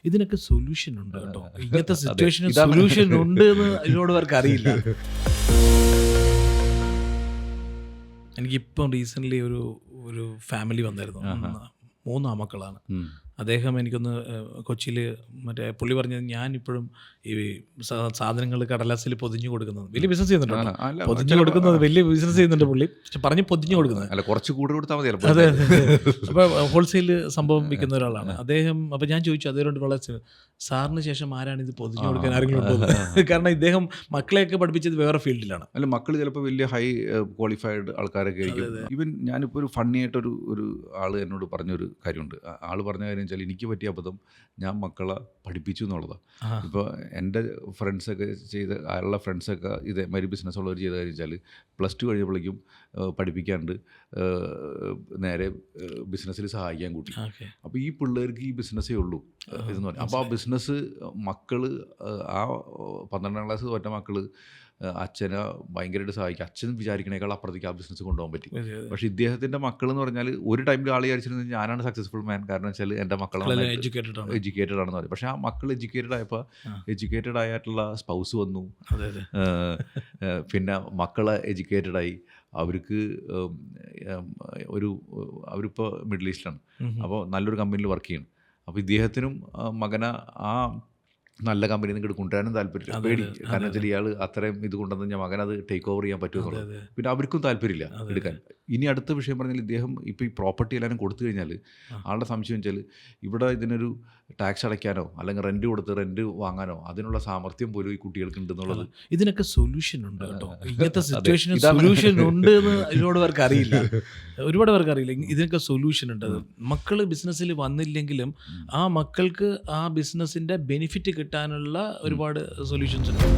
ഇതിനൊക്കെ സൊല്യൂഷൻ ഉണ്ട് കേട്ടോ. ഇങ്ങനത്തെ സിറ്റുവേഷന് സൊല്യൂഷൻ ഉണ്ട് എന്ന് ഇതിനോട് പേർക്ക് അറിയില്ല. എനിക്കിപ്പം റീസെൻ്റ്ലി ഒരു ഫാമിലി വന്നായിരുന്നു. 3 ആമക്കളാണ്. അദ്ദേഹം എനിക്കൊന്ന് കൊച്ചിയിൽ മറ്റേ പുള്ളി പറഞ്ഞത് ഞാനിപ്പോഴും ഈ സാധനങ്ങൾ കടലാസിൽ പൊതിഞ്ഞു കൊടുക്കുന്നത് വലിയ ബിസിനസ് ചെയ്യുന്നുണ്ട്. പൊതിഞ്ഞു കൊടുക്കുന്നത് വലിയ ബിസിനസ് ചെയ്യുന്നുണ്ട് പുള്ളി. പറഞ്ഞ് പൊതിഞ്ഞു കൊടുക്കുന്നത് അല്ല, കുറച്ച് കൂടുതൽ കൊടുത്താൽ മതി. അതെ. അപ്പോൾ ഹോൾസെയിൽ സംഭവം വിൽക്കുന്ന ഒരാളാണ് അദ്ദേഹം. അപ്പോൾ ഞാൻ ചോദിച്ചു അദ്ദേഹം വളരെ സാറിന് ശേഷം ആരാണ് ഇത് പൊതിഞ്ഞു കൊടുക്കാൻ ആരെങ്കിലും ഉണ്ടോ? കാരണം ഇദ്ദേഹം മക്കളെയൊക്കെ പഠിപ്പിച്ചത് വേറെ ഫീൽഡിലാണ്. അല്ല, മക്കൾ ചിലപ്പോൾ വലിയ ഹൈ ക്വാളിഫൈഡ് ആൾക്കാരൊക്കെ ആയിരിക്കും. ഈവൻ ഞാനിപ്പോൾ ഒരു ഫണ്ണി ആയിട്ടൊരു ആൾ എന്നോട് പറഞ്ഞൊരു കാര്യമുണ്ട്. ആൾ പറഞ്ഞ കാര്യം വെച്ചാൽ എനിക്ക് പറ്റിയ അബദ്ധം ഞാൻ മക്കളെ പഠിപ്പിച്ചു എന്നുള്ളതാണ്. ഇപ്പോൾ എൻ്റെ ഫ്രണ്ട്സൊക്കെ അയാളുടെ ഫ്രണ്ട്സൊക്കെ ഇതേമാതിരി ബിസിനസ്സുള്ളവർ ചെയ്ത കാര്യം വെച്ചാൽ +2 കഴിഞ്ഞപ്പോഴേക്കും പഠിപ്പിക്കാണ്ട് നേരെ ബിസിനസ്സിൽ സഹായിക്കാൻ കൂട്ടി. അപ്പോൾ ഈ പിള്ളേർക്ക് ഈ ബിസിനസ്സേ ഉള്ളൂ ഇതെന്ന് പറയും. അപ്പോൾ ആ ബിസിനസ് മക്കൾ ആ 12ാം ക്ലാസ് തോറ്റ മക്കൾ അച്ഛനെ ഭയങ്കരമായിട്ട് സഹായിക്കും. അച്ഛൻ വിചാരിക്കണേക്കാൾ അപ്പുറത്തേക്ക് ആ ബിസിനസ് കൊണ്ടുപോകാൻ പറ്റും. പക്ഷേ ഇദ്ദേഹത്തിൻ്റെ മക്കൾ എന്ന് പറഞ്ഞാൽ ഒരു ടൈമിൽ ആൾ വിചാരിച്ചിരുന്നത് ഞാനാണ് സക്സസ്ഫുൾ മാൻ, കാരണം വെച്ചാൽ എൻ്റെ മക്കളാണ് എഡ്യൂക്കേറ്റഡ് ആണെന്ന് പറയും. പക്ഷേ ആ മക്കൾ എഡ്യൂക്കേറ്റഡ് ആയപ്പോൾ എഡ്യൂക്കേറ്റഡ് ആയിട്ടുള്ള സ്പൗസ് വന്നു, പിന്നെ മക്കളെ എഡ്യൂക്കേറ്റഡായി. അവർക്ക് അവരിപ്പോൾ മിഡിൽ ഈസ്റ്റിലാണ്. അപ്പോൾ നല്ലൊരു കമ്പനിയിൽ വർക്ക് ചെയ്യണം. അപ്പോൾ ഇദ്ദേഹത്തിനും മകനെ ആ നല്ല കമ്പനിയിൽ നിന്ന് കൊണ്ടുവരാനും താല്പര്യമില്ല, പേടി. കാരണം വെച്ചാൽ ഇയാൾ അത്രയും ഇത് കൊണ്ടുവന്ന് ഞാൻ മകനത് ടേക്ക് ഓവർ ചെയ്യാൻ പറ്റുമെന്നുള്ളത്. പിന്നെ അവർക്കും താല്പര്യമില്ല എടുക്കാൻ. ഇനി അടുത്ത വിഷയം പറഞ്ഞാൽ ഇദ്ദേഹം ഇപ്പോൾ ഈ പ്രോപ്പർട്ടി എല്ലാവരും കൊടുത്തു കഴിഞ്ഞാൽ ആളുടെ സംശയം വെച്ചാൽ ഇവിടെ ഇതിനൊരു ടാക്സ് അടയ്ക്കാനോ അല്ലെങ്കിൽ റെൻറ്റ് കൊടുത്ത് റെൻറ്റ് വാങ്ങാനോ അതിനുള്ള സാമർത്ഥ്യം പോലും ഈ കുട്ടികൾക്ക് ഉണ്ടെന്നുള്ളത്. ഇതിനൊക്കെ സൊല്യൂഷൻ ഉണ്ട് കേട്ടോ. ഇങ്ങനത്തെ സിറ്റുവേഷന് സൊല്യൂഷൻ ഉണ്ട് എന്ന് ഇതിനോട് പേർക്ക് അറിയില്ല, ഒരുപാട് പേർക്ക് അറിയില്ല. ഇതിനൊക്കെ സൊല്യൂഷൻ ഉണ്ട്. മക്കൾ ബിസിനസ്സിൽ വന്നില്ലെങ്കിലും ആ മക്കൾക്ക് ആ ബിസിനസ്സിൻ്റെ ബെനിഫിറ്റ് കിട്ടാനുള്ള ഒരുപാട് സൊല്യൂഷൻസ് ഉണ്ട്.